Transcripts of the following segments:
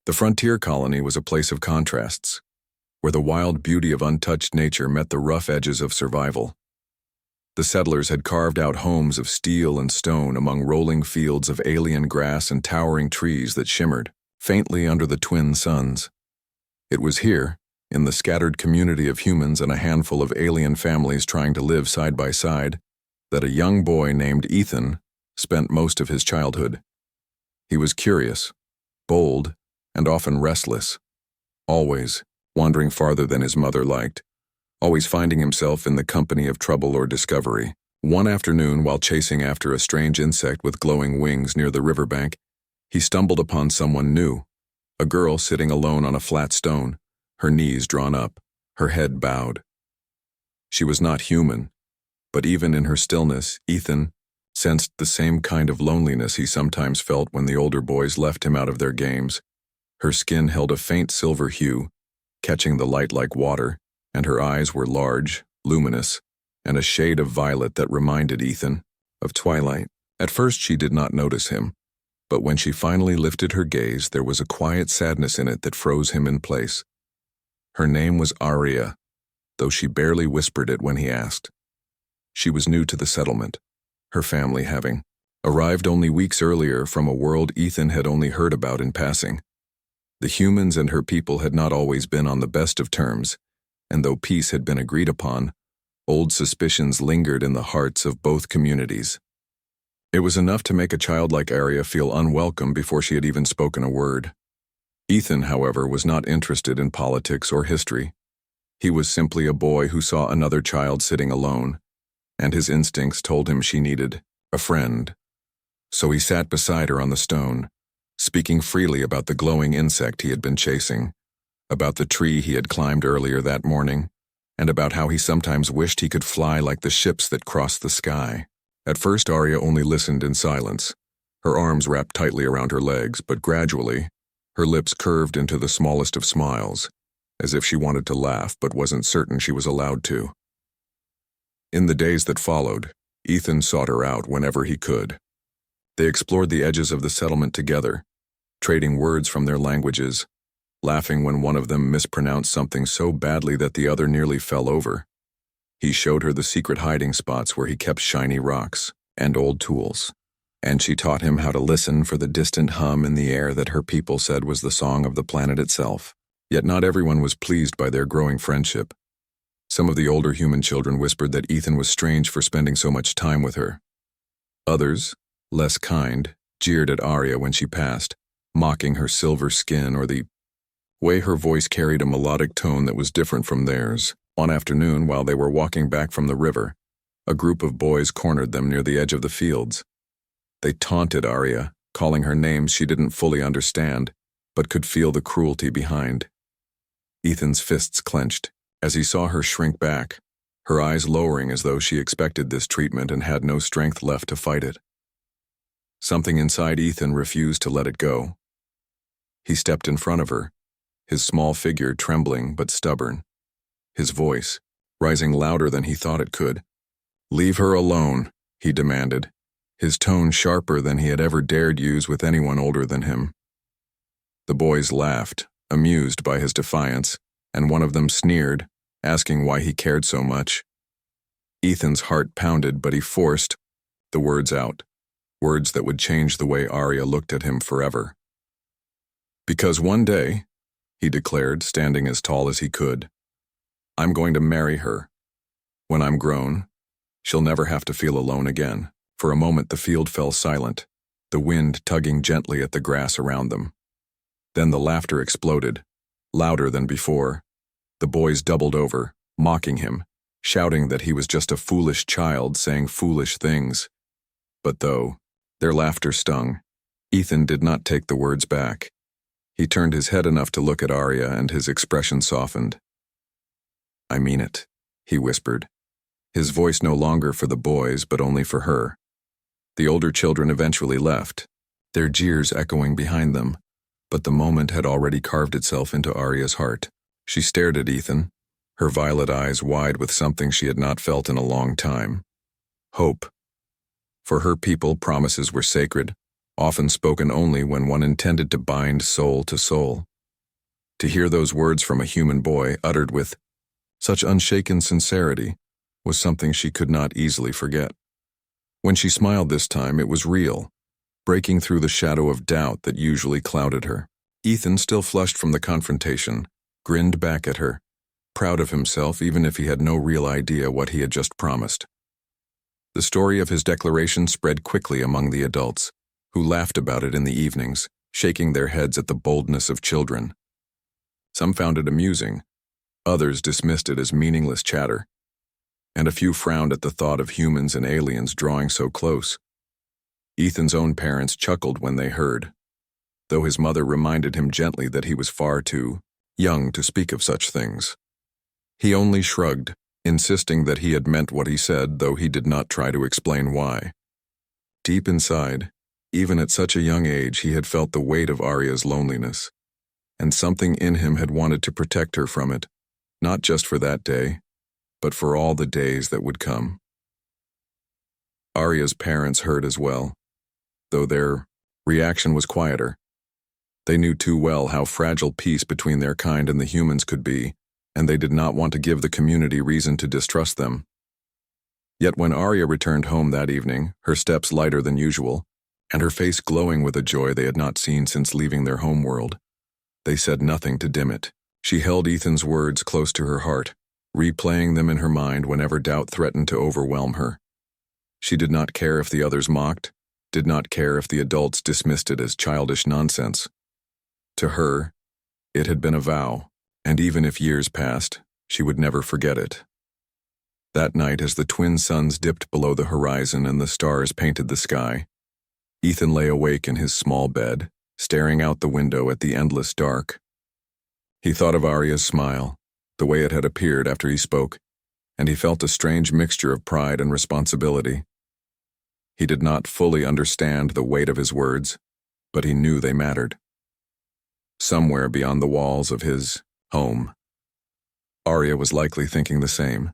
The frontier colony was a place of contrasts, where the wild beauty of untouched nature met the rough edges of survival. The settlers had carved out homes of steel and stone among rolling fields of alien grass and towering trees that shimmered faintly under the twin suns. It was here, in the scattered community of humans and a handful of alien families trying to live side by side, that a young boy named Ethan spent most of his childhood. He was curious, bold, and often restless, always wandering farther than his mother liked, always finding himself in the company of trouble or discovery. One afternoon, while chasing after a strange insect with glowing wings near the riverbank, he stumbled upon someone new, a girl sitting alone on a flat stone, her knees drawn up, her head bowed. She was not human, but even in her stillness, Ethan sensed the same kind of loneliness he sometimes felt when the older boys left him out of their games. Her skin held a faint silver hue, catching the light like water, and her eyes were large, luminous, and a shade of violet that reminded Ethan of twilight. At first she did not notice him, but when she finally lifted her gaze, there was a quiet sadness in it that froze him in place. Her name was Aria, though she barely whispered it when he asked. She was new to the settlement, her family having arrived only weeks earlier from a world Ethan had only heard about in passing. The humans and her people had not always been on the best of terms, and though peace had been agreed upon, old suspicions lingered in the hearts of both communities. It was enough to make a child like Aria feel unwelcome before she had even spoken a word. Ethan, however, was not interested in politics or history. He was simply a boy who saw another child sitting alone, and his instincts told him she needed a friend. So he sat beside her on the stone, speaking freely about the glowing insect he had been chasing, about the tree he had climbed earlier that morning, and about how he sometimes wished he could fly like the ships that crossed the sky. At first, Aria only listened in silence, her arms wrapped tightly around her legs, but gradually, her lips curved into the smallest of smiles, as if she wanted to laugh but wasn't certain she was allowed to. In the days that followed, Ethan sought her out whenever he could. They explored the edges of the settlement together, trading words from their languages, laughing when one of them mispronounced something so badly that the other nearly fell over. He showed her the secret hiding spots where he kept shiny rocks and old tools, and she taught him how to listen for the distant hum in the air that her people said was the song of the planet itself. Yet not everyone was pleased by their growing friendship. Some of the older human children whispered that Ethan was strange for spending so much time with her. Others, less kind, jeered at Aria when she passed, mocking her silver skin or the way her voice carried a melodic tone that was different from theirs. One afternoon, while they were walking back from the river, a group of boys cornered them near the edge of the fields. They taunted Aria, calling her names she didn't fully understand, but could feel the cruelty behind. Ethan's fists clenched as he saw her shrink back, her eyes lowering as though she expected this treatment and had no strength left to fight it. Something inside Ethan refused to let it go. He stepped in front of her, his small figure trembling but stubborn, his voice rising louder than he thought it could. "Leave her alone," he demanded, his tone sharper than he had ever dared use with anyone older than him. The boys laughed, amused by his defiance, and one of them sneered, asking why he cared so much. Ethan's heart pounded, but he forced the words out, words that would change the way Aria looked at him forever. "Because one day," he declared, standing as tall as he could, "I'm going to marry her. When I'm grown, she'll never have to feel alone again." For a moment the field fell silent, the wind tugging gently at the grass around them. Then the laughter exploded, louder than before. The boys doubled over, mocking him, shouting that he was just a foolish child saying foolish things. But though their laughter stung, Ethan did not take the words back. He turned his head enough to look at Aria, and his expression softened. "I mean it," he whispered, his voice no longer for the boys but only for her. The older children eventually left, their jeers echoing behind them, but the moment had already carved itself into Aria's heart. She stared at Ethan, her violet eyes wide with something she had not felt in a long time. Hope. For her people, promises were sacred, often spoken only when one intended to bind soul to soul. To hear those words from a human boy uttered with such unshaken sincerity was something she could not easily forget. When she smiled this time, it was real, breaking through the shadow of doubt that usually clouded her. Ethan, still flushed from the confrontation, grinned back at her, proud of himself even if he had no real idea what he had just promised. The story of his declaration spread quickly among the adults, who laughed about it in the evenings, shaking their heads at the boldness of children. Some found it amusing, others dismissed it as meaningless chatter, and a few frowned at the thought of humans and aliens drawing so close. Ethan's own parents chuckled when they heard, though his mother reminded him gently that he was far too young to speak of such things. He only shrugged, insisting that he had meant what he said, though he did not try to explain why. Deep inside, even at such a young age, he had felt the weight of Arya's loneliness, and something in him had wanted to protect her from it, not just for that day, but for all the days that would come. Arya's parents heard as well, though their reaction was quieter. They knew too well how fragile peace between their kind and the humans could be, and they did not want to give the community reason to distrust them. Yet when Arya returned home that evening, her steps lighter than usual, and her face glowing with a joy they had not seen since leaving their homeworld, they said nothing to dim it. She held Ethan's words close to her heart, replaying them in her mind whenever doubt threatened to overwhelm her. She did not care if the others mocked, did not care if the adults dismissed it as childish nonsense. To her, it had been a vow, and even if years passed, she would never forget it. That night, as the twin suns dipped below the horizon and the stars painted the sky, Ethan lay awake in his small bed, staring out the window at the endless dark. He thought of Arya's smile, the way it had appeared after he spoke, and he felt a strange mixture of pride and responsibility. He did not fully understand the weight of his words, but he knew they mattered. Somewhere beyond the walls of his home, Arya was likely thinking the same,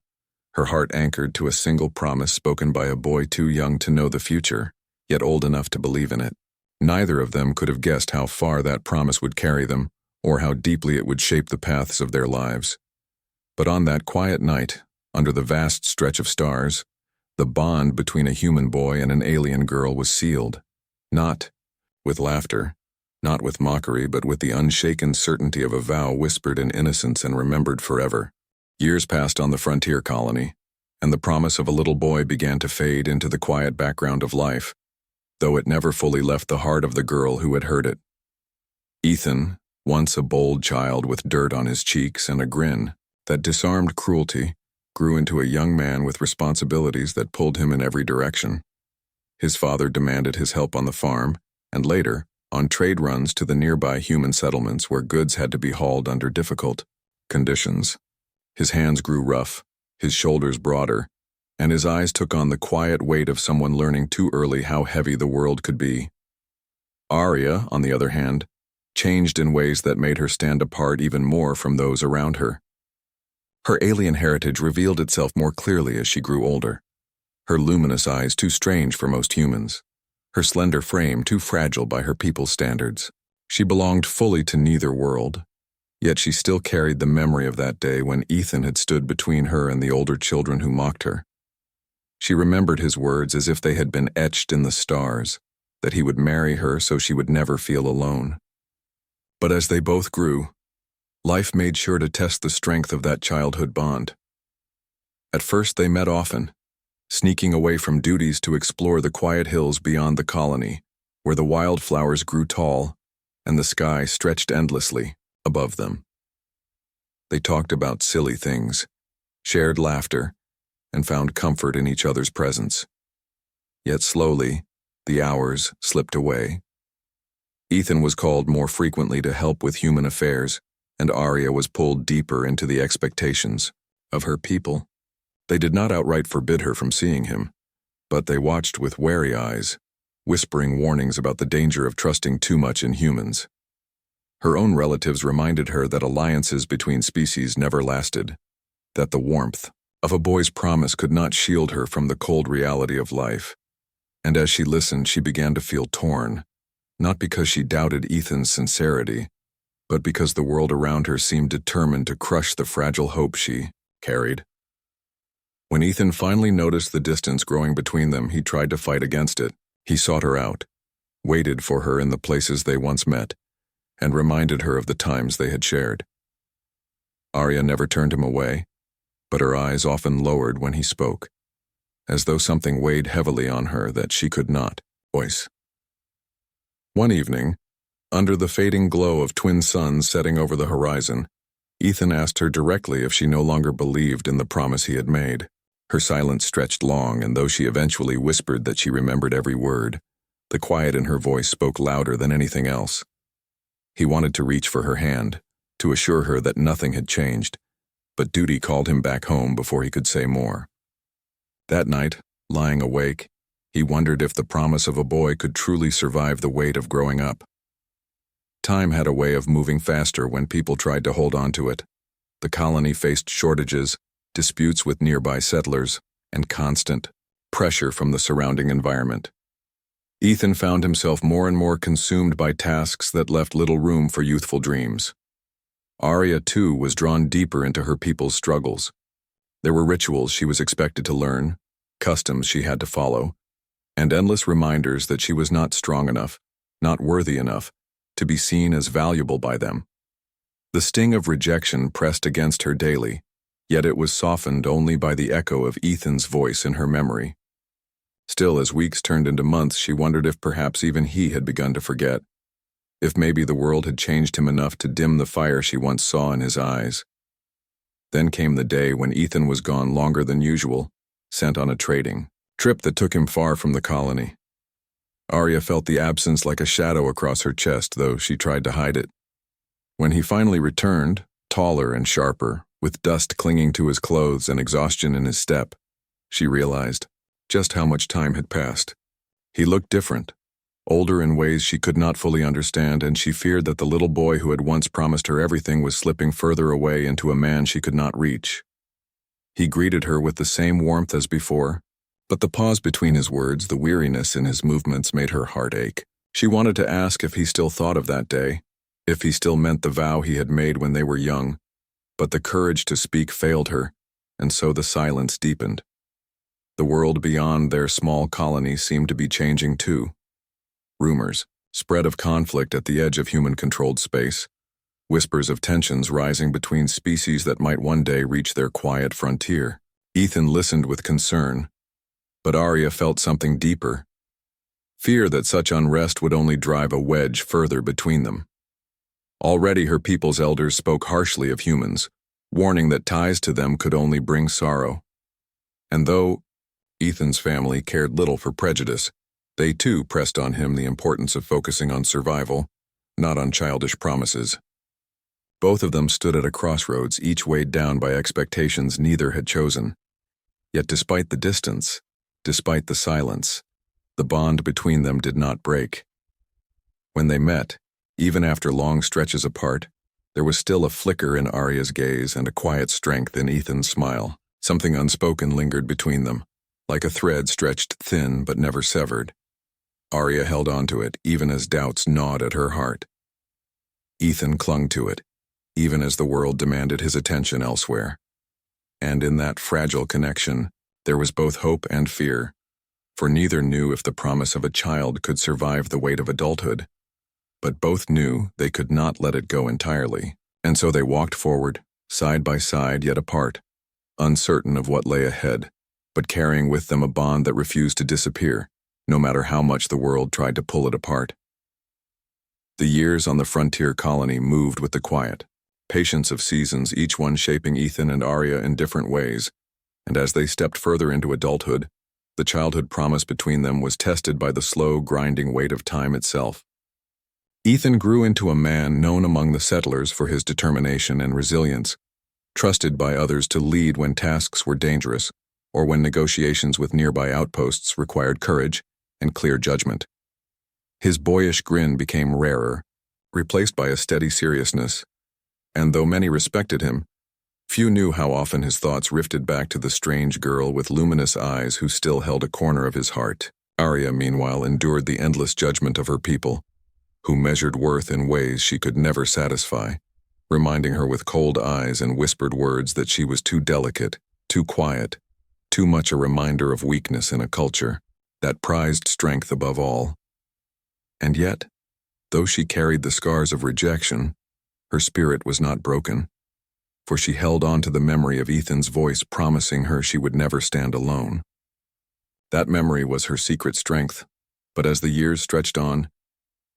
her heart anchored to a single promise spoken by a boy too young to know the future, yet old enough to believe in it. Neither of them could have guessed how far that promise would carry them, or how deeply it would shape the paths of their lives. But on that quiet night, under the vast stretch of stars, the bond between a human boy and an alien girl was sealed, not with laughter, not with mockery, but with the unshaken certainty of a vow whispered in innocence and remembered forever. Years passed on the frontier colony, and the promise of a little boy began to fade into the quiet background of life, though it never fully left the heart of the girl who had heard it. Ethan, once a bold child with dirt on his cheeks and a grin that disarmed cruelty, grew into a young man with responsibilities that pulled him in every direction. His father demanded his help on the farm, and later, on trade runs to the nearby human settlements where goods had to be hauled under difficult conditions. His hands grew rough, his shoulders broader, and his eyes took on the quiet weight of someone learning too early how heavy the world could be. Arya, on the other hand, changed in ways that made her stand apart even more from those around her. Her alien heritage revealed itself more clearly as she grew older. Her luminous eyes too strange for most humans. Her slender frame too fragile by her people's standards. She belonged fully to neither world. Yet she still carried the memory of that day when Ethan had stood between her and the older children who mocked her. She remembered his words as if they had been etched in the stars, that he would marry her so she would never feel alone. But as they both grew, life made sure to test the strength of that childhood bond. At first they met often, sneaking away from duties to explore the quiet hills beyond the colony, where the wildflowers grew tall and the sky stretched endlessly above them. They talked about silly things, shared laughter, and found comfort in each other's presence. Yet slowly, the hours slipped away. Ethan was called more frequently to help with human affairs, and Arya was pulled deeper into the expectations of her people. They did not outright forbid her from seeing him, but they watched with wary eyes, whispering warnings about the danger of trusting too much in humans. Her own relatives reminded her that alliances between species never lasted, that the warmth of a boy's promise could not shield her from the cold reality of life. And as she listened, she began to feel torn, not because she doubted Ethan's sincerity, but because the world around her seemed determined to crush the fragile hope she carried. When Ethan finally noticed the distance growing between them, he tried to fight against it. He sought her out, waited for her in the places they once met, and reminded her of the times they had shared. Arya never turned him away, but her eyes often lowered when he spoke, as though something weighed heavily on her that she could not voice. One evening, under the fading glow of twin suns setting over the horizon, Ethan asked her directly if she no longer believed in the promise he had made. Her silence stretched long, and though she eventually whispered that she remembered every word, the quiet in her voice spoke louder than anything else. He wanted to reach for her hand, to assure her that nothing had changed, but duty called him back home before he could say more. That night, lying awake, he wondered if the promise of a boy could truly survive the weight of growing up. Time had a way of moving faster when people tried to hold on to it. The colony faced shortages, disputes with nearby settlers, and constant pressure from the surrounding environment. Ethan found himself more and more consumed by tasks that left little room for youthful dreams. Arya, too, was drawn deeper into her people's struggles. There were rituals she was expected to learn, customs she had to follow, and endless reminders that she was not strong enough, not worthy enough, to be seen as valuable by them. The sting of rejection pressed against her daily, yet it was softened only by the echo of Ethan's voice in her memory. Still, as weeks turned into months, she wondered if perhaps even he had begun to forget, if maybe the world had changed him enough to dim the fire she once saw in his eyes. Then came the day when Ethan was gone longer than usual, sent on a trading trip that took him far from the colony. Arya felt the absence like a shadow across her chest, though she tried to hide it. When he finally returned, taller and sharper, with dust clinging to his clothes and exhaustion in his step, she realized just how much time had passed. He looked different, older in ways she could not fully understand, and she feared that the little boy who had once promised her everything was slipping further away into a man she could not reach. He greeted her with the same warmth as before, but the pause between his words, the weariness in his movements, made her heart ache. She wanted to ask if he still thought of that day, if he still meant the vow he had made when they were young, but the courage to speak failed her, and so the silence deepened. The world beyond their small colony seemed to be changing too. Rumors spread of conflict at the edge of human-controlled space, whispers of tensions rising between species that might one day reach their quiet frontier. Ethan listened with concern, but Arya felt something deeper, fear that such unrest would only drive a wedge further between them. Already her people's elders spoke harshly of humans, warning that ties to them could only bring sorrow. And though Ethan's family cared little for prejudice, they too pressed on him the importance of focusing on survival, not on childish promises. Both of them stood at a crossroads, each weighed down by expectations neither had chosen. Yet despite the distance, despite the silence, the bond between them did not break. When they met, even after long stretches apart, there was still a flicker in Arya's gaze and a quiet strength in Ethan's smile. Something unspoken lingered between them, like a thread stretched thin but never severed. Arya held on to it, even as doubts gnawed at her heart. Ethan clung to it, even as the world demanded his attention elsewhere. And in that fragile connection, there was both hope and fear, for neither knew if the promise of a child could survive the weight of adulthood. But both knew they could not let it go entirely, and so they walked forward, side by side yet apart, uncertain of what lay ahead, but carrying with them a bond that refused to disappear, no matter how much the world tried to pull it apart. The years on the frontier colony moved with the quiet patience of seasons, each one shaping Ethan and Arya in different ways, and as they stepped further into adulthood, the childhood promise between them was tested by the slow, grinding weight of time itself. Ethan grew into a man known among the settlers for his determination and resilience, trusted by others to lead when tasks were dangerous, or when negotiations with nearby outposts required courage and clear judgment. His boyish grin became rarer, replaced by a steady seriousness, and though many respected him, few knew how often his thoughts rifted back to the strange girl with luminous eyes who still held a corner of his heart. Arya, meanwhile, endured the endless judgment of her people, who measured worth in ways she could never satisfy, reminding her with cold eyes and whispered words that she was too delicate, too quiet, too much a reminder of weakness in a culture that prized strength above all. And yet, though she carried the scars of rejection, her spirit was not broken, for she held on to the memory of Ethan's voice promising her she would never stand alone. That memory was her secret strength, but as the years stretched on,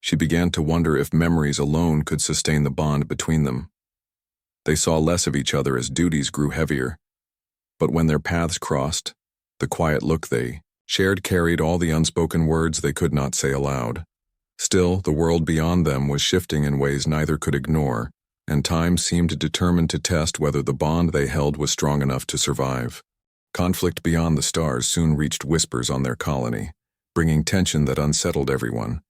she began to wonder if memories alone could sustain the bond between them. They saw less of each other as duties grew heavier, but when their paths crossed, the quiet look they shared carried all the unspoken words they could not say aloud. Still, the world beyond them was shifting in ways neither could ignore, and time seemed determined to test whether the bond they held was strong enough to survive. Conflict beyond the stars soon reached whispers on their colony, bringing tension that unsettled everyone.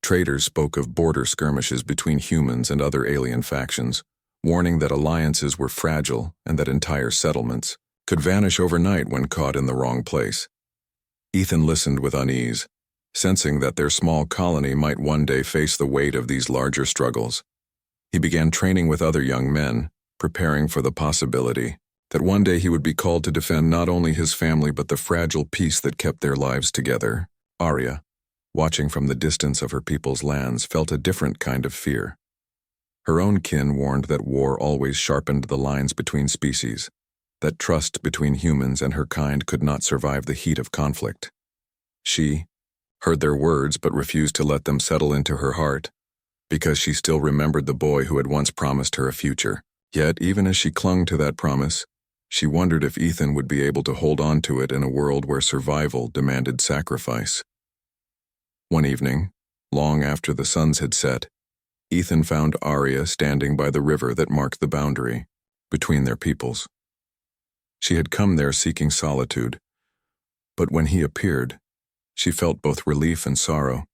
Traders spoke of border skirmishes between humans and other alien factions, warning that alliances were fragile and that entire settlements could vanish overnight when caught in the wrong place. Ethan listened with unease, sensing that their small colony might one day face the weight of these larger struggles. He began training with other young men, preparing for the possibility that one day he would be called to defend not only his family but the fragile peace that kept their lives together. Arya, watching from the distance of her people's lands, felt a different kind of fear. Her own kin warned that war always sharpened the lines between species, that trust between humans and her kind could not survive the heat of conflict. She heard their words but refused to let them settle into her heart, because she still remembered the boy who had once promised her a future. Yet, even as she clung to that promise, she wondered if Ethan would be able to hold on to it in a world where survival demanded sacrifice. One evening, long after the suns had set, Ethan found Arya standing by the river that marked the boundary between their peoples. She had come there seeking solitude, but when he appeared, she felt both relief and sorrow,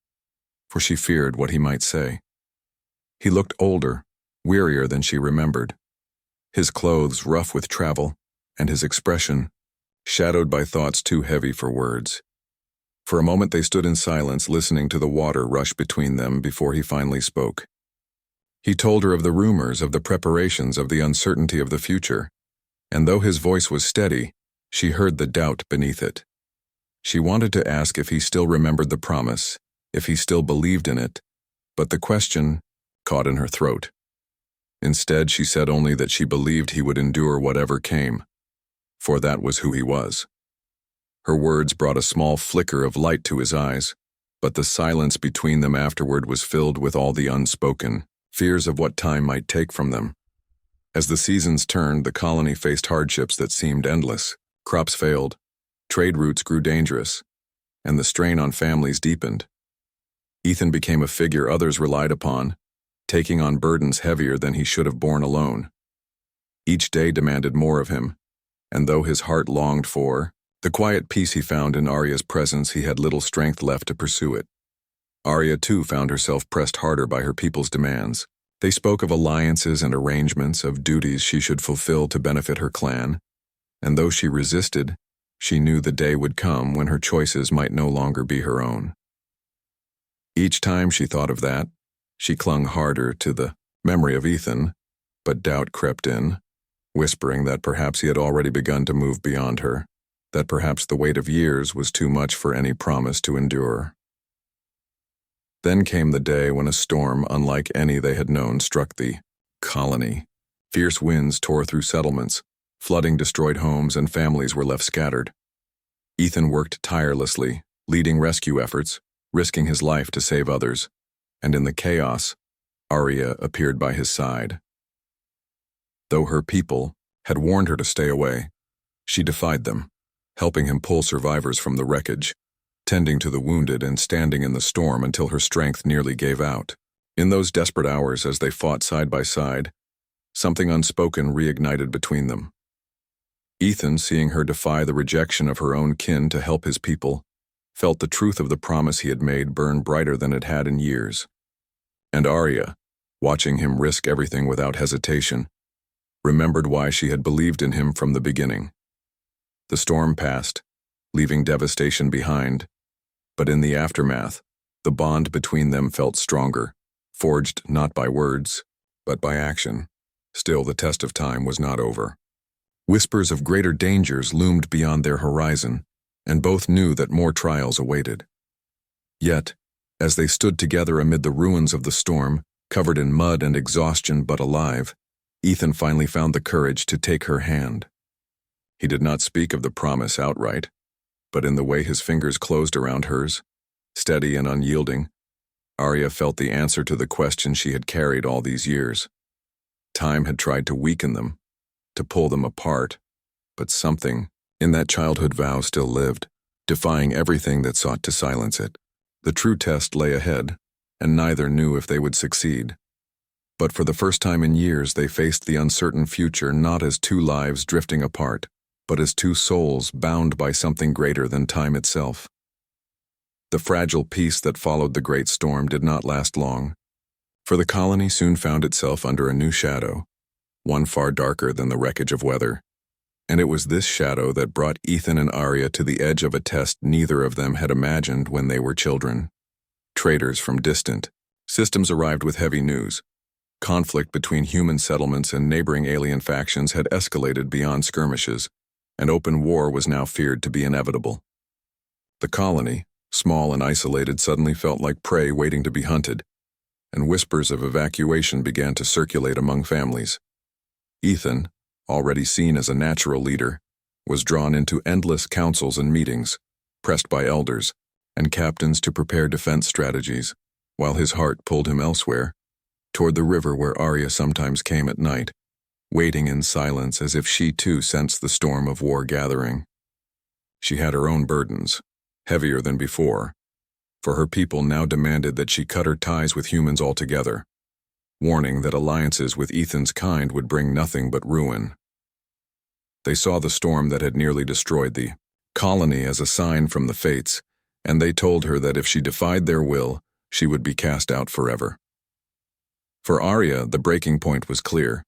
for she feared what he might say. He looked older, wearier than she remembered, his clothes rough with travel, and his expression shadowed by thoughts too heavy for words. For a moment they stood in silence, listening to the water rush between them before he finally spoke. He told her of the rumors, of the preparations, of the uncertainty of the future, and though his voice was steady, she heard the doubt beneath it. She wanted to ask if he still remembered the promise, if he still believed in it, but the question caught in her throat. Instead, she said only that she believed he would endure whatever came, for that was who he was. Her words brought a small flicker of light to his eyes, but the silence between them afterward was filled with all the unspoken fears of what time might take from them. As the seasons turned, the colony faced hardships that seemed endless. Crops failed, trade routes grew dangerous, and the strain on families deepened. Ethan became a figure others relied upon, taking on burdens heavier than he should have borne alone. Each day demanded more of him, and though his heart longed for the quiet peace he found in Arya's presence, he had little strength left to pursue it. Arya, too, found herself pressed harder by her people's demands. They spoke of alliances and arrangements, of duties she should fulfill to benefit her clan, and though she resisted, she knew the day would come when her choices might no longer be her own. Each time she thought of that, she clung harder to the memory of Ethan, but doubt crept in, whispering that perhaps he had already begun to move beyond her, that perhaps the weight of years was too much for any promise to endure. Then came the day when a storm unlike any they had known struck the colony. Fierce winds tore through settlements, flooding destroyed homes, and families were left scattered. Ethan worked tirelessly, leading rescue efforts, risking his life to save others, and in the chaos, Arya appeared by his side. Though her people had warned her to stay away, she defied them, helping him pull survivors from the wreckage, tending to the wounded and standing in the storm until her strength nearly gave out. In those desperate hours as they fought side by side, something unspoken reignited between them. Ethan, seeing her defy the rejection of her own kin to help his people, felt the truth of the promise he had made burn brighter than it had in years. And Arya, watching him risk everything without hesitation, remembered why she had believed in him from the beginning. The storm passed, leaving devastation behind, but in the aftermath, The bond between them felt stronger, forged not by words, but by action. Still, the test of time was not over. Whispers of greater dangers loomed beyond their horizon, and both knew that more trials awaited. Yet, as they stood together amid the ruins of the storm, covered in mud and exhaustion but alive, Ethan finally found the courage to take her hand. He did not speak of the promise outright, but in the way his fingers closed around hers, steady and unyielding, Arya felt the answer to the question she had carried all these years. Time had tried to weaken them, to pull them apart, but something in that childhood vow still lived, defying everything that sought to silence it. The true test lay ahead, and neither knew if they would succeed. But for the first time in years, they faced the uncertain future not as two lives drifting apart, but as two souls bound by something greater than time itself. The fragile peace that followed the great storm did not last long, for the colony soon found itself under a new shadow, one far darker than the wreckage of weather. And it was this shadow that brought Ethan and Arya to the edge of a test neither of them had imagined when they were children. Traders from distant systems arrived with heavy news. Conflict between human settlements and neighboring alien factions had escalated beyond skirmishes, and open war was now feared to be inevitable. The colony, small and isolated, suddenly felt like prey waiting to be hunted, and whispers of evacuation began to circulate among families. Ethan, already seen as a natural leader, was drawn into endless councils and meetings, pressed by elders and captains to prepare defense strategies, while his heart pulled him elsewhere, toward the river where Arya sometimes came at night, waiting in silence as if she too sensed the storm of war gathering. She had her own burdens, heavier than before, for her people now demanded that she cut her ties with humans altogether, warning that alliances with Ethan's kind would bring nothing but ruin. They saw the storm that had nearly destroyed the colony as a sign from the fates, and they told her that if she defied their will, she would be cast out forever. For Arya, the breaking point was clear: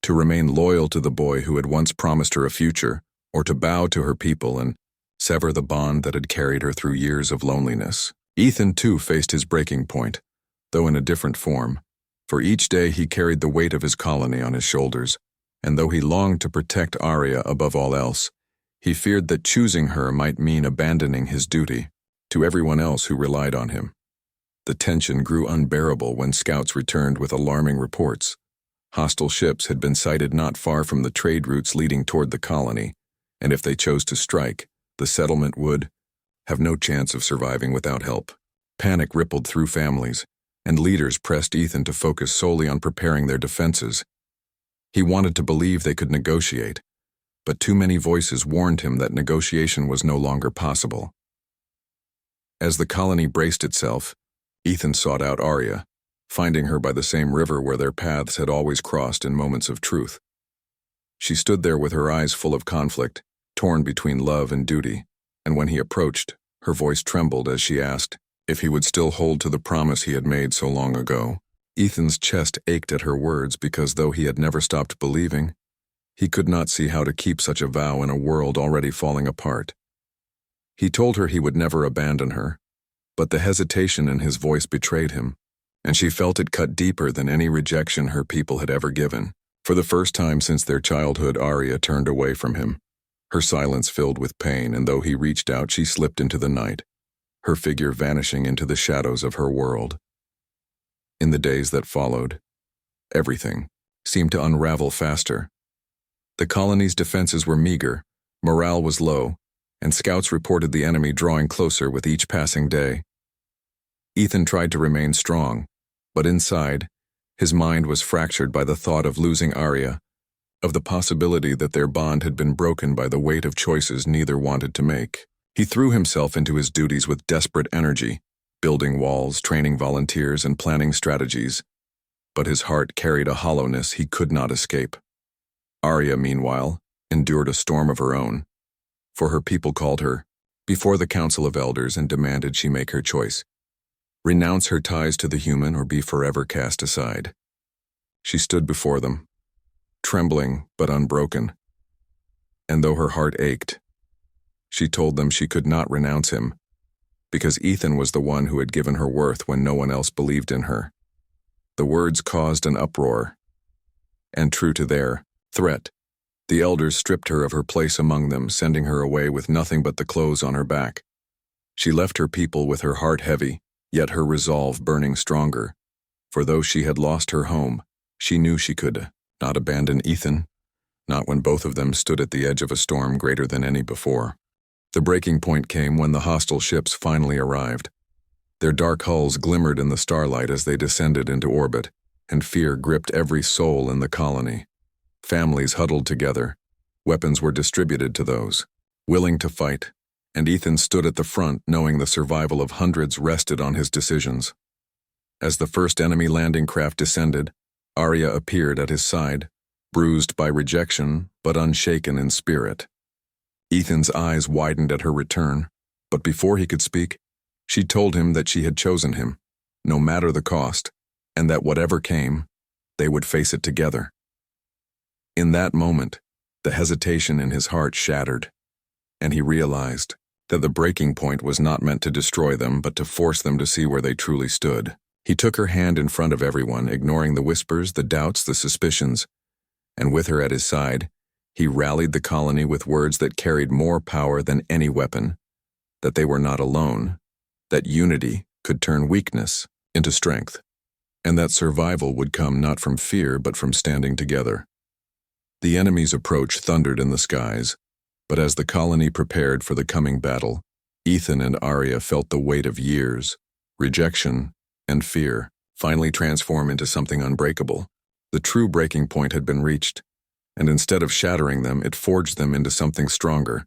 to remain loyal to the boy who had once promised her a future, or to bow to her people and sever the bond that had carried her through years of loneliness. Ethan too faced his breaking point, though in a different form, for each day he carried the weight of his colony on his shoulders, and though he longed to protect Arya above all else, he feared that choosing her might mean abandoning his duty to everyone else who relied on him. The tension grew unbearable when scouts returned with alarming reports. Hostile ships had been sighted not far from the trade routes leading toward the colony, and if they chose to strike, the settlement would have no chance of surviving without help. Panic rippled through families, and leaders pressed Ethan to focus solely on preparing their defenses. He wanted to believe they could negotiate, but too many voices warned him that negotiation was no longer possible. As the colony braced itself, Ethan sought out Arya, finding her by the same river where their paths had always crossed in moments of truth. She stood there with her eyes full of conflict, torn between love and duty, and when he approached, her voice trembled as she asked if he would still hold to the promise he had made so long ago. Ethan's chest ached at her words because though he had never stopped believing, he could not see how to keep such a vow in a world already falling apart. He told her he would never abandon her, but the hesitation in his voice betrayed him, and she felt it cut deeper than any rejection her people had ever given. For the first time since their childhood, Arya turned away from him, her silence filled with pain, and though he reached out, she slipped into the night, her figure vanishing into the shadows of her world. In the days that followed, everything seemed to unravel faster. The colony's defenses were meager, morale was low, and scouts reported the enemy drawing closer with each passing day. Ethan tried to remain strong, but inside, his mind was fractured by the thought of losing Arya, of the possibility that their bond had been broken by the weight of choices neither wanted to make. He threw himself into his duties with desperate energy, building walls, training volunteers, and planning strategies, but his heart carried a hollowness he could not escape. Arya, meanwhile, endured a storm of her own, for her people called her before the Council of Elders and demanded she make her choice: renounce her ties to the human or be forever cast aside. She stood before them, trembling but unbroken, and though her heart ached, she told them she could not renounce him, because Ethan was the one who had given her worth when no one else believed in her. The words caused an uproar, and true to their threat, the elders stripped her of her place among them, sending her away with nothing but the clothes on her back. She left her people with her heart heavy, yet her resolve burning stronger, for though she had lost her home, she knew she could not abandon Ethan, not when both of them stood at the edge of a storm greater than any before. The breaking point came when the hostile ships finally arrived. Their dark hulls glimmered in the starlight as they descended into orbit, and fear gripped every soul in the colony. Families huddled together. Weapons were distributed to those willing to fight, and Ethan stood at the front knowing the survival of hundreds rested on his decisions. As the first enemy landing craft descended, Arya appeared at his side, bruised by rejection but unshaken in spirit. Ethan's eyes widened at her return, but before he could speak, she told him that she had chosen him, no matter the cost, and that whatever came, they would face it together. In that moment, the hesitation in his heart shattered, and he realized that the breaking point was not meant to destroy them but to force them to see where they truly stood. He took her hand in front of everyone, ignoring the whispers, the doubts, the suspicions, and with her at his side, he rallied the colony with words that carried more power than any weapon, that they were not alone, that unity could turn weakness into strength, and that survival would come not from fear but from standing together. The enemy's approach thundered in the skies, but as the colony prepared for the coming battle, Ethan and Arya felt the weight of years, rejection, and fear finally transform into something unbreakable. The true breaking point had been reached, and instead of shattering them, it forged them into something stronger,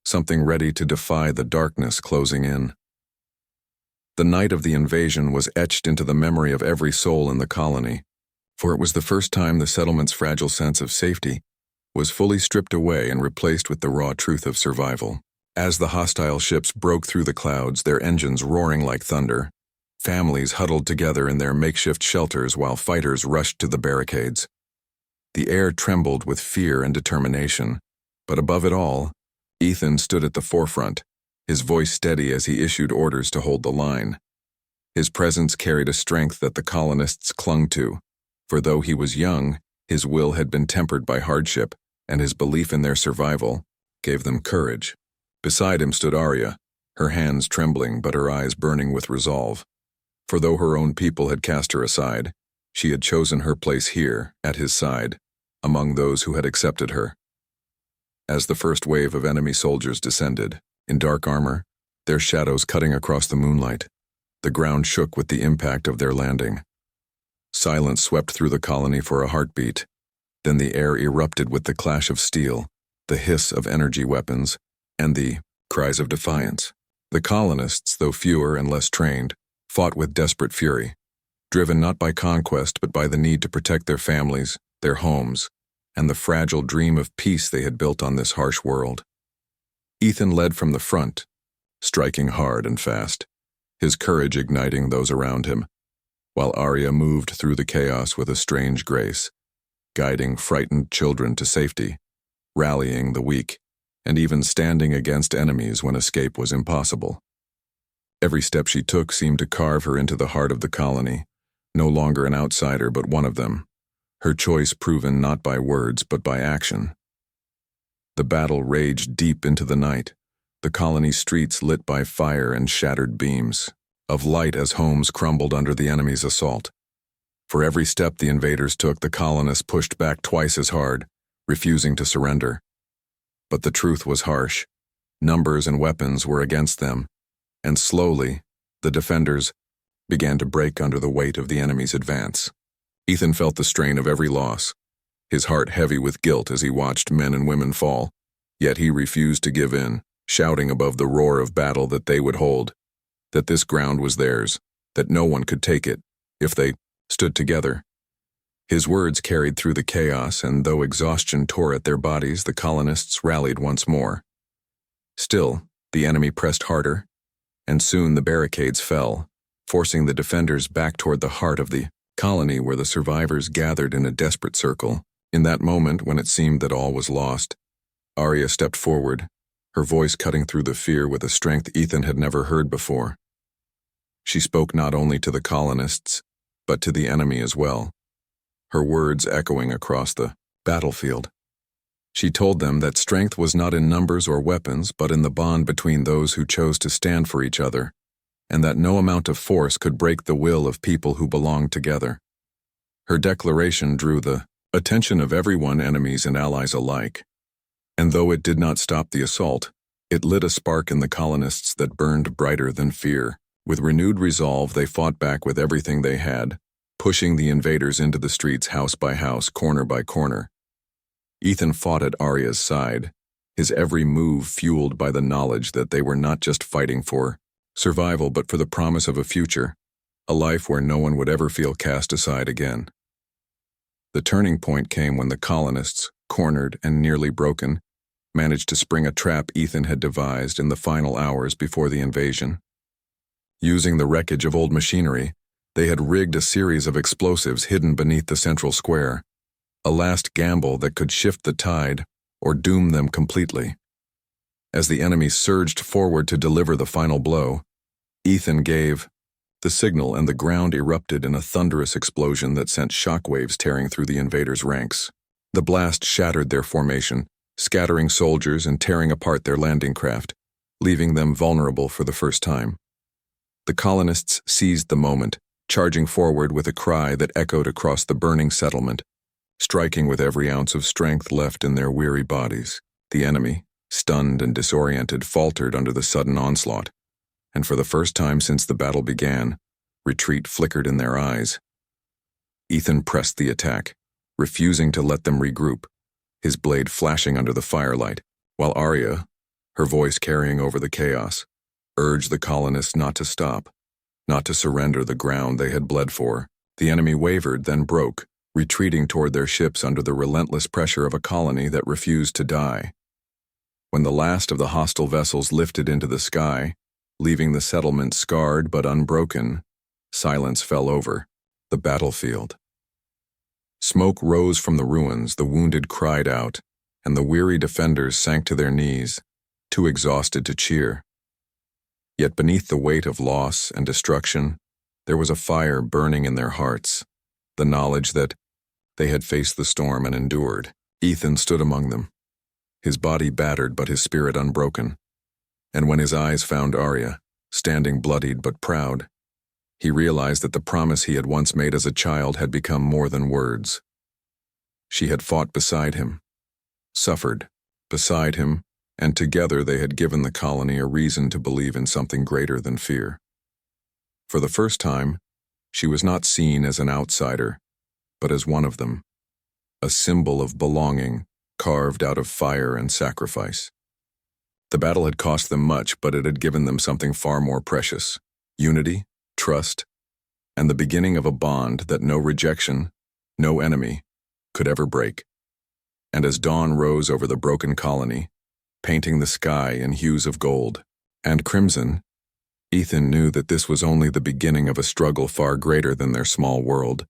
something ready to defy the darkness closing in. The night of the invasion was etched into the memory of every soul in the colony, for it was the first time the settlement's fragile sense of safety was fully stripped away and replaced with the raw truth of survival. As the hostile ships broke through the clouds, their engines roaring like thunder, families huddled together in their makeshift shelters while fighters rushed to the barricades. The air trembled with fear and determination, but above it all, Ethan stood at the forefront, his voice steady as he issued orders to hold the line. His presence carried a strength that the colonists clung to, for though he was young, his will had been tempered by hardship, and his belief in their survival gave them courage. Beside him stood Arya, her hands trembling but her eyes burning with resolve. For though her own people had cast her aside, she had chosen her place here, at his side, among those who had accepted her. As the first wave of enemy soldiers descended, in dark armor, their shadows cutting across the moonlight, the ground shook with the impact of their landing. Silence swept through the colony for a heartbeat. Then the air erupted with the clash of steel, the hiss of energy weapons, and the cries of defiance. The colonists, though fewer and less trained, fought with desperate fury, driven not by conquest but by the need to protect their families, their homes, and the fragile dream of peace they had built on this harsh world. Ethan led from the front, striking hard and fast, his courage igniting those around him, while Arya moved through the chaos with a strange grace, guiding frightened children to safety, rallying the weak, and even standing against enemies when escape was impossible. Every step she took seemed to carve her into the heart of the colony, no longer an outsider but one of them, her choice proven not by words but by action. The battle raged deep into the night, the colony streets lit by fire and shattered beams of light as homes crumbled under the enemy's assault. For every step the invaders took, the colonists pushed back twice as hard, refusing to surrender. But the truth was harsh. Numbers and weapons were against them, and slowly, the defenders began to break under the weight of the enemy's advance. Ethan felt the strain of every loss, his heart heavy with guilt as he watched men and women fall, yet he refused to give in, shouting above the roar of battle that they would hold, that this ground was theirs, that no one could take it, if they stood together. His words carried through the chaos, and though exhaustion tore at their bodies, the colonists rallied once more. Still, the enemy pressed harder, and soon the barricades fell, forcing the defenders back toward the heart of the colony where the survivors gathered in a desperate circle. In that moment, when it seemed that all was lost, Arya stepped forward, her voice cutting through the fear with a strength Ethan had never heard before. She spoke not only to the colonists, but to the enemy as well, her words echoing across the battlefield. She told them that strength was not in numbers or weapons, but in the bond between those who chose to stand for each other, and that no amount of force could break the will of people who belonged together. Her declaration drew the attention of everyone, enemies and allies alike, and though it did not stop the assault, it lit a spark in the colonists that burned brighter than fear. With renewed resolve, they fought back with everything they had, pushing the invaders into the streets house by house, corner by corner. Ethan fought at Arya's side, his every move fueled by the knowledge that they were not just fighting for survival but for the promise of a future, a life where no one would ever feel cast aside again. The turning point came when the colonists, cornered and nearly broken, managed to spring a trap Ethan had devised in the final hours before the invasion. Using the wreckage of old machinery, they had rigged a series of explosives hidden beneath the central square, a last gamble that could shift the tide or doom them completely. As the enemy surged forward to deliver the final blow, Ethan gave the signal and the ground erupted in a thunderous explosion that sent shockwaves tearing through the invaders' ranks. The blast shattered their formation, scattering soldiers and tearing apart their landing craft, leaving them vulnerable for the first time. The colonists seized the moment, charging forward with a cry that echoed across the burning settlement, striking with every ounce of strength left in their weary bodies. The enemy, stunned and disoriented, faltered under the sudden onslaught, and for the first time since the battle began, retreat flickered in their eyes. Ethan pressed the attack, refusing to let them regroup, his blade flashing under the firelight, while Arya, her voice carrying over the chaos, urged the colonists not to stop, not to surrender the ground they had bled for. The enemy wavered, then broke, retreating toward their ships under the relentless pressure of a colony that refused to die. When the last of the hostile vessels lifted into the sky, leaving the settlement scarred but unbroken, silence fell over the battlefield. Smoke rose from the ruins, the wounded cried out, and the weary defenders sank to their knees, too exhausted to cheer. Yet beneath the weight of loss and destruction, there was a fire burning in their hearts, the knowledge that they had faced the storm and endured. Ethan stood among them, his body battered but his spirit unbroken, and when his eyes found Arya, standing bloodied but proud, he realized that the promise he had once made as a child had become more than words. She had fought beside him, suffered beside him, and together they had given the colony a reason to believe in something greater than fear. For the first time, she was not seen as an outsider, but as one of them, a symbol of belonging carved out of fire and sacrifice. The battle had cost them much, but it had given them something far more precious: unity, trust, and the beginning of a bond that no rejection, no enemy, could ever break. And as dawn rose over the broken colony, painting the sky in hues of gold and crimson, Ethan knew that this was only the beginning of a struggle far greater than their small world.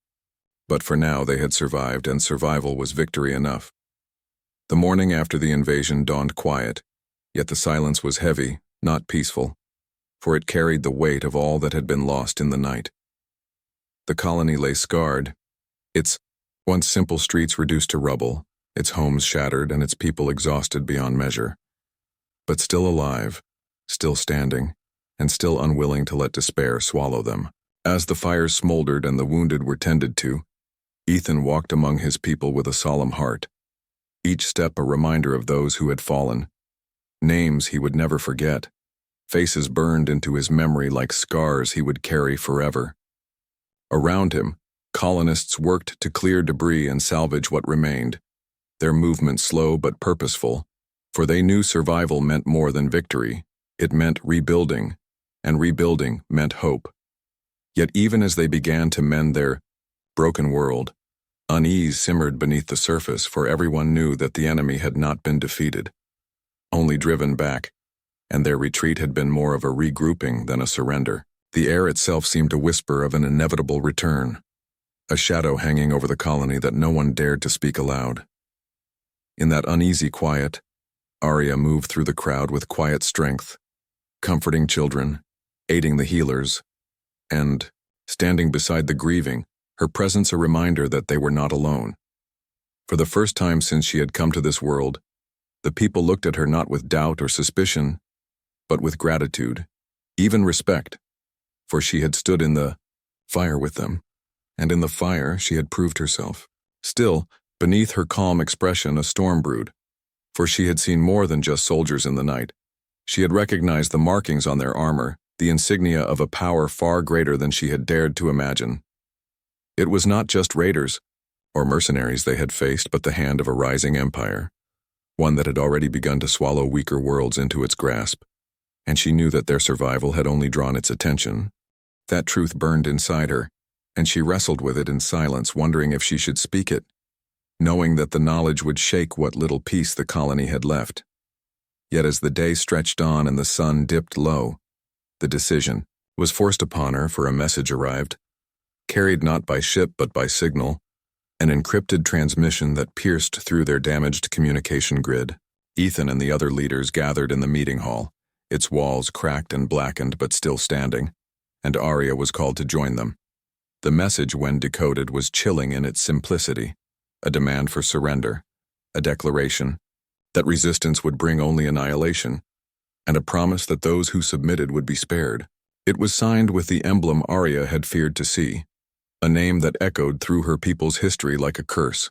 But for now they had survived, and survival was victory enough. The morning after the invasion dawned quiet, yet the silence was heavy, not peaceful, for it carried the weight of all that had been lost in the night. The colony lay scarred, its once simple streets reduced to rubble, its homes shattered and its people exhausted beyond measure. But still alive, still standing, and still unwilling to let despair swallow them. As the fires smoldered and the wounded were tended to, Ethan walked among his people with a solemn heart, each step a reminder of those who had fallen, names he would never forget, faces burned into his memory like scars he would carry forever. Around him, colonists worked to clear debris and salvage what remained, their movement slow but purposeful, for they knew survival meant more than victory. It meant rebuilding, and rebuilding meant hope. Yet even as they began to mend their broken world, unease simmered beneath the surface, for everyone knew that the enemy had not been defeated, only driven back, and their retreat had been more of a regrouping than a surrender. The air itself seemed to whisper of an inevitable return, a shadow hanging over the colony that no one dared to speak aloud. In that uneasy quiet, Arya moved through the crowd with quiet strength, comforting children, aiding the healers, and, standing beside the grieving, her presence a reminder that they were not alone. For the first time since she had come to this world, the people looked at her not with doubt or suspicion, but with gratitude, even respect, for she had stood in the fire with them, and in the fire she had proved herself. Still, beneath her calm expression a storm brewed, for she had seen more than just soldiers in the night. She had recognized the markings on their armor, the insignia of a power far greater than she had dared to imagine. It was not just raiders or mercenaries they had faced, but the hand of a rising empire, one that had already begun to swallow weaker worlds into its grasp, and she knew that their survival had only drawn its attention. That truth burned inside her, and she wrestled with it in silence, wondering if she should speak it, knowing that the knowledge would shake what little peace the colony had left. Yet as the day stretched on and the sun dipped low, the decision was forced upon her, for a message arrived, carried not by ship but by signal, an encrypted transmission that pierced through their damaged communication grid. Ethan and the other leaders gathered in the meeting hall, its walls cracked and blackened but still standing, and Arya was called to join them. The message, when decoded, was chilling in its simplicity, a demand for surrender, a declaration that resistance would bring only annihilation, and a promise that those who submitted would be spared. It was signed with the emblem Arya had feared to see, a name that echoed through her people's history like a curse.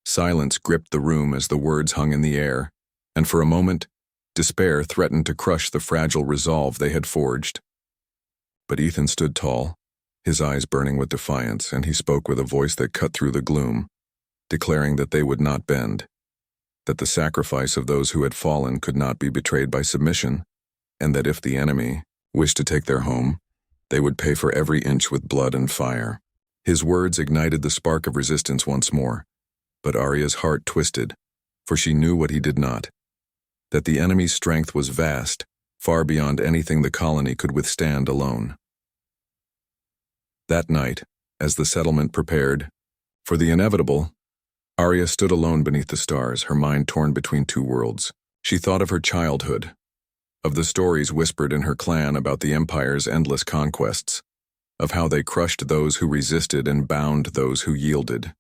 Silence gripped the room as the words hung in the air, and for a moment, despair threatened to crush the fragile resolve they had forged. But Ethan stood tall, his eyes burning with defiance, and he spoke with a voice that cut through the gloom, declaring that they would not bend, that the sacrifice of those who had fallen could not be betrayed by submission, and that if the enemy wished to take their home, they would pay for every inch with blood and fire. His words ignited the spark of resistance once more, but Arya's heart twisted, for she knew what he did not, that the enemy's strength was vast, far beyond anything the colony could withstand alone. That night, as the settlement prepared for the inevitable, Arya stood alone beneath the stars, her mind torn between two worlds. She thought of her childhood, of the stories whispered in her clan about the Empire's endless conquests, of how they crushed those who resisted and bound those who yielded,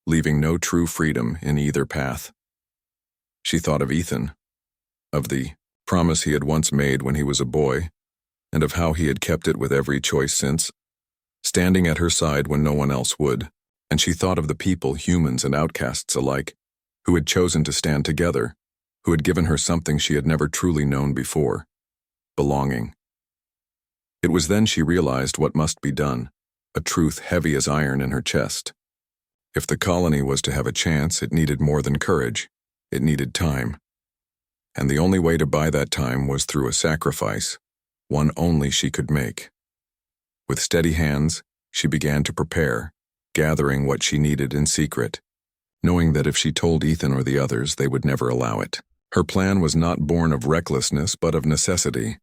leaving no true freedom in either path. She thought of Ethan, of the promise he had once made when he was a boy, and of how he had kept it with every choice since, standing at her side when no one else would. And she thought of the people, humans and outcasts alike, who had chosen to stand together, who had given her something she had never truly known before: belonging. It was then she realized what must be done, a truth heavy as iron in her chest. If the colony was to have a chance, it needed more than courage. It needed time. And the only way to buy that time was through a sacrifice, one only she could make. With steady hands, she began to prepare, gathering what she needed in secret, knowing that if she told Ethan or the others, they would never allow it. Her plan was not born of recklessness, but of necessity,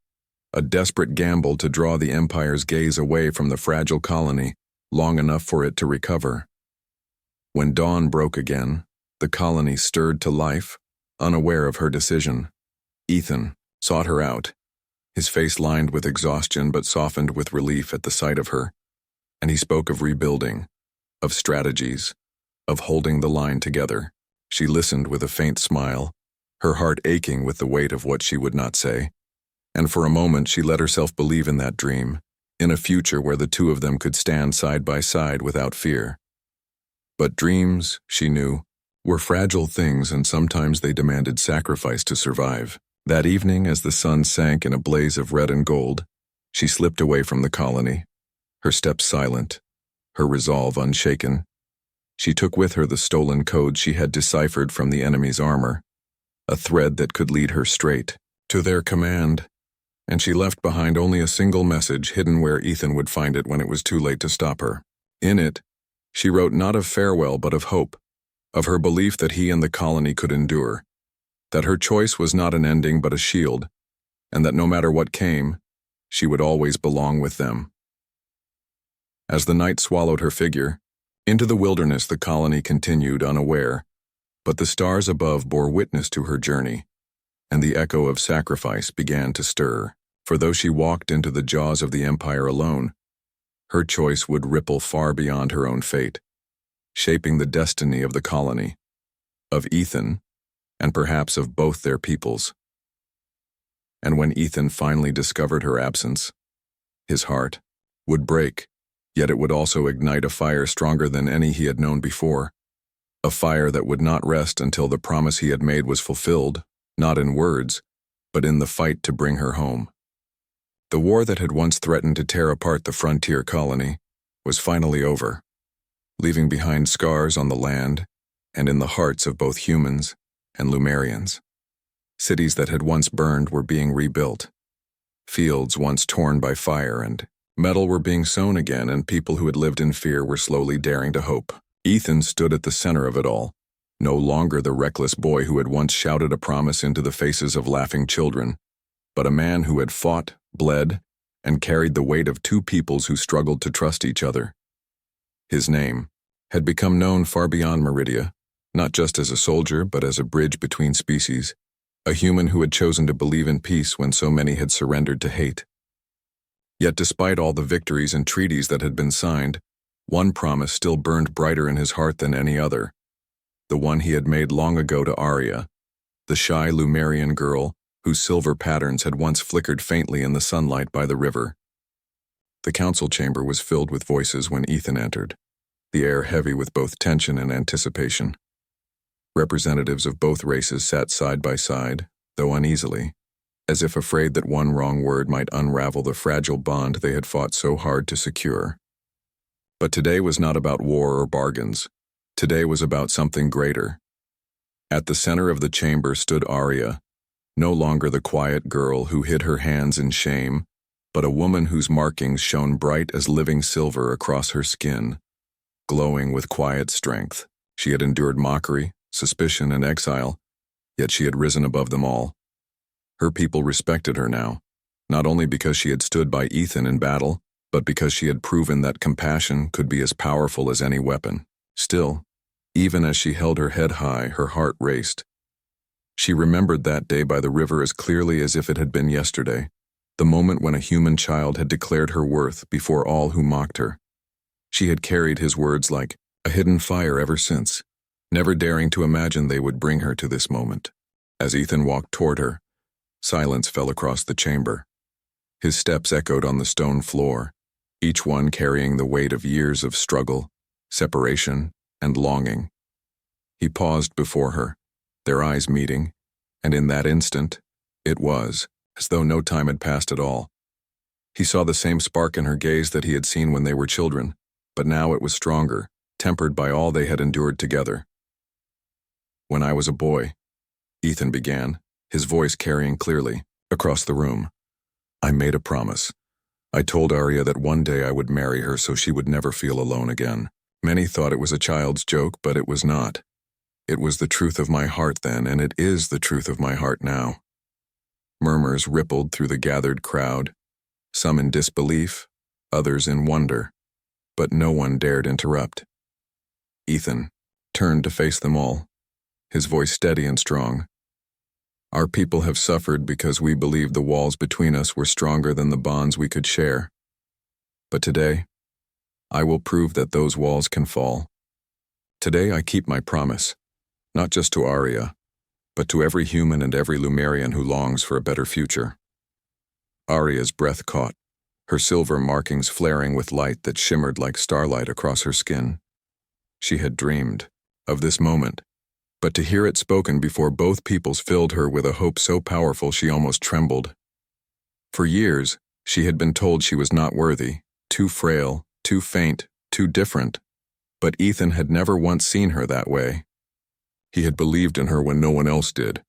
a desperate gamble to draw the Empire's gaze away from the fragile colony long enough for it to recover. When dawn broke again, the colony stirred to life, unaware of her decision. Ethan sought her out, his face lined with exhaustion but softened with relief at the sight of her, and he spoke of rebuilding, of strategies, of holding the line together. She listened with a faint smile, her heart aching with the weight of what she would not say, and for a moment she let herself believe in that dream, in a future where the two of them could stand side by side without fear. But dreams, she knew, were fragile things, and sometimes they demanded sacrifice to survive. That evening, as the sun sank in a blaze of red and gold, she slipped away from the colony, her steps silent, her resolve unshaken. She took with her the stolen code she had deciphered from the enemy's armor, a thread that could lead her straight to their command, and she left behind only a single message hidden where Ethan would find it when it was too late to stop her. In it, she wrote not of farewell but of hope, of her belief that he and the colony could endure, that her choice was not an ending but a shield, and that no matter what came, she would always belong with them. As the night swallowed her figure, into the wilderness the colony continued unaware, but the stars above bore witness to her journey, and the echo of sacrifice began to stir. For though she walked into the jaws of the Empire alone, her choice would ripple far beyond her own fate, shaping the destiny of the colony, of Ethan, and perhaps of both their peoples. And when Ethan finally discovered her absence, his heart would break, yet it would also ignite a fire stronger than any he had known before, a fire that would not rest until the promise he had made was fulfilled, not in words, but in the fight to bring her home. The war that had once threatened to tear apart the frontier colony was finally over, leaving behind scars on the land and in the hearts of both humans and Lumerians. Cities that had once burned were being rebuilt. Fields once torn by fire and metal were being sown again, and people who had lived in fear were slowly daring to hope. Ethan stood at the center of it all, no longer the reckless boy who had once shouted a promise into the faces of laughing children, but a man who had fought, bled, and carried the weight of two peoples who struggled to trust each other. His name had become known far beyond Meridia, not just as a soldier but as a bridge between species, a human who had chosen to believe in peace when so many had surrendered to hate. Yet despite all the victories and treaties that had been signed, one promise still burned brighter in his heart than any other, the one he had made long ago to Arya, the shy Lumerian girl whose silver patterns had once flickered faintly in the sunlight by the river. The council chamber was filled with voices when Ethan entered, the air heavy with both tension and anticipation. Representatives of both races sat side by side, though uneasily, as if afraid that one wrong word might unravel the fragile bond they had fought so hard to secure. But today was not about war or bargains. Today was about something greater. At the center of the chamber stood Arya, no longer the quiet girl who hid her hands in shame, but a woman whose markings shone bright as living silver across her skin, glowing with quiet strength. She had endured mockery, suspicion, and exile, yet she had risen above them all. Her people respected her now, not only because she had stood by Ethan in battle, but because she had proven that compassion could be as powerful as any weapon. Still, even as she held her head high, her heart raced. She remembered that day by the river as clearly as if it had been yesterday, the moment when a human child had declared her worth before all who mocked her. She had carried his words like a hidden fire ever since, never daring to imagine they would bring her to this moment. As Ethan walked toward her, silence fell across the chamber. His steps echoed on the stone floor, each one carrying the weight of years of struggle, separation, and longing. He paused before her, their eyes meeting, and in that instant, it was as though no time had passed at all. He saw the same spark in her gaze that he had seen when they were children, but now it was stronger, tempered by all they had endured together. "When I was a boy," Ethan began, his voice carrying clearly across the room, "I made a promise. I told Arya that one day I would marry her so she would never feel alone again. Many thought it was a child's joke, but it was not. It was the truth of my heart then, and it is the truth of my heart now." Murmurs rippled through the gathered crowd, some in disbelief, others in wonder, but no one dared interrupt. Ethan turned to face them all, his voice steady and strong. "Our people have suffered because we believed the walls between us were stronger than the bonds we could share. But today, I will prove that those walls can fall. Today I keep my promise, not just to Arya, but to every human and every Lumerian who longs for a better future." Arya's breath caught, her silver markings flaring with light that shimmered like starlight across her skin. She had dreamed of this moment, but to hear it spoken before both peoples filled her with a hope so powerful she almost trembled. For years, she had been told she was not worthy, too frail, too faint, too different, but Ethan had never once seen her that way. He had believed in her when no one else did,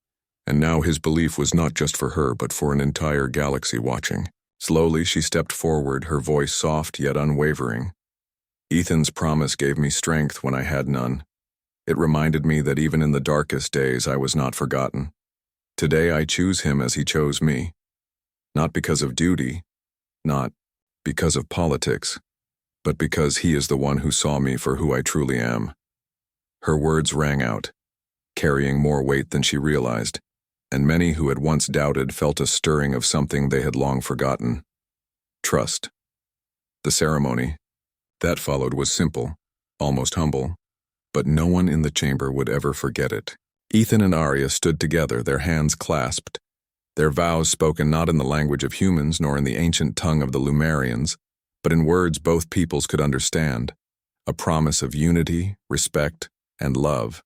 and now his belief was not just for her but for an entire galaxy watching. Slowly she stepped forward, her voice soft yet unwavering. "Ethan's promise gave me strength when I had none. It reminded me that even in the darkest days I was not forgotten. Today I choose him as he chose me. Not because of duty, not because of politics, but because he is the one who saw me for who I truly am." Her words rang out, carrying more weight than she realized, and many who had once doubted felt a stirring of something they had long forgotten: trust. The ceremony that followed was simple, almost humble, but no one in the chamber would ever forget it. Ethan and Arya stood together, their hands clasped, their vows spoken not in the language of humans nor in the ancient tongue of the Lumerians, but in words both peoples could understand, a promise of unity, respect, and love.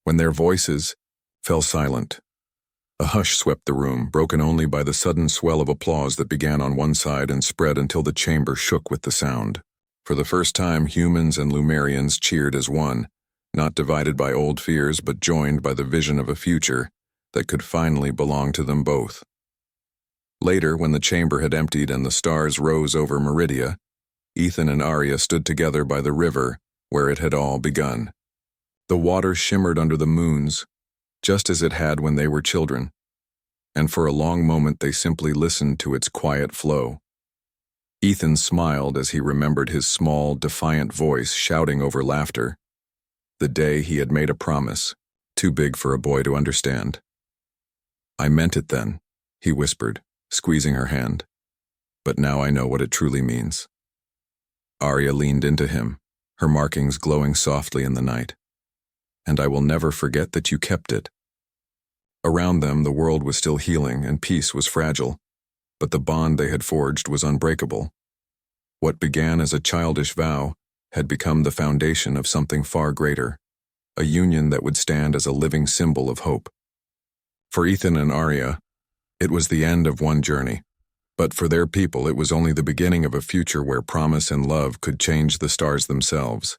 When their voices fell silent, a hush swept the room, broken only by the sudden swell of applause that began on one side and spread until the chamber shook with the sound. For the first time, humans and Lumerians cheered as one, not divided by old fears but joined by the vision of a future that could finally belong to them both. Later, when the chamber had emptied and the stars rose over Meridia, Ethan and Arya stood together by the river where it had all begun. The water shimmered under the moons, just as it had when they were children, and for a long moment they simply listened to its quiet flow. Ethan smiled as he remembered his small, defiant voice shouting over laughter, the day he had made a promise, too big for a boy to understand. "I meant it then," he whispered, squeezing her hand. "But now I know what it truly means." Arya leaned into him, her markings glowing softly in the night. "And I will never forget that you kept it." Around them, the world was still healing and peace was fragile, but the bond they had forged was unbreakable. What began as a childish vow had become the foundation of something far greater, a union that would stand as a living symbol of hope. For Ethan and Arya, it was the end of one journey, but for their people it was only the beginning of a future where promise and love could change the stars themselves.